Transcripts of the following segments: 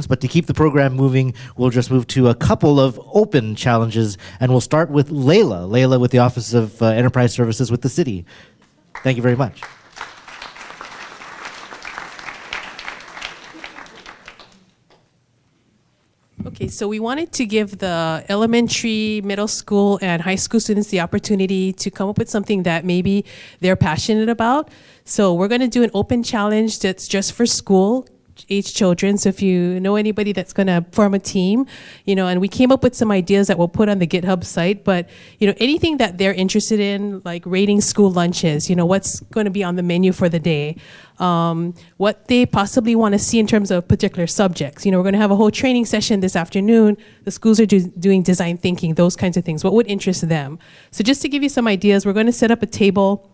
But to keep the program moving, we'll just move to a couple of open challenges, and we'll start with Leila. Leila with the Office of Enterprise Services with the city. Thank you very much. Okay, so we wanted to give the elementary, middle school, and high school students the opportunity to come up with something that maybe they're passionate about. So we're going to do an open challenge that's just for school age children. So if you know anybody that's going to form a team, and we came up with some ideas that we'll put on the GitHub site, but anything that they're interested in, like rating school lunches, what's going to be on the menu for the day, what they possibly want to see in terms of particular subjects. We're going to have a whole training session this afternoon. The schools are doing design thinking, those kinds of things. What would interest them? So just to give you some ideas, we're going to set up a table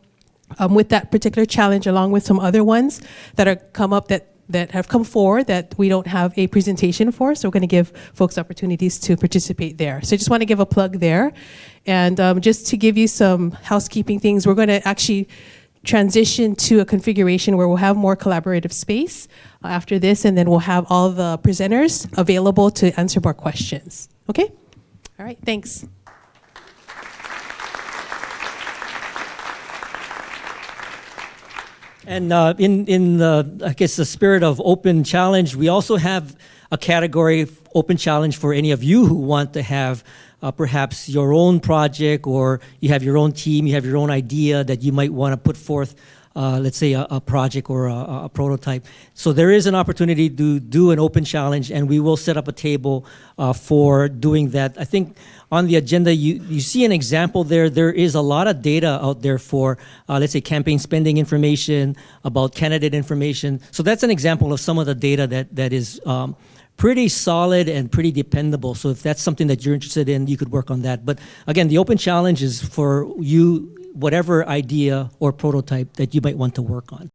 with that particular challenge along with some other ones that are that have come forward that we don't have a presentation for, so we're going to give folks opportunities to participate there. So I just want to give a plug there. And just to give you some housekeeping things, we're going to actually transition to a configuration where we'll have more collaborative space after this, and then we'll have all the presenters available to answer more questions. Okay? All right, thanks. And in the, I guess, the spirit of open challenge, we also have a category of open challenge for any of you who want to have perhaps your own project, or you have your own team, you have your own idea that you might want to put forth, let's say a project or a prototype. So there is an opportunity to do an open challenge, and we will set up a table for doing that. I think on the agenda, you see an example there. There is a lot of data out there for, let's say, campaign spending information, about candidate information. So that's an example of some of the data that is pretty solid and pretty dependable. So if that's something that you're interested in, you could work on that. But again, the open challenge is for you, whatever idea or prototype that you might want to work on.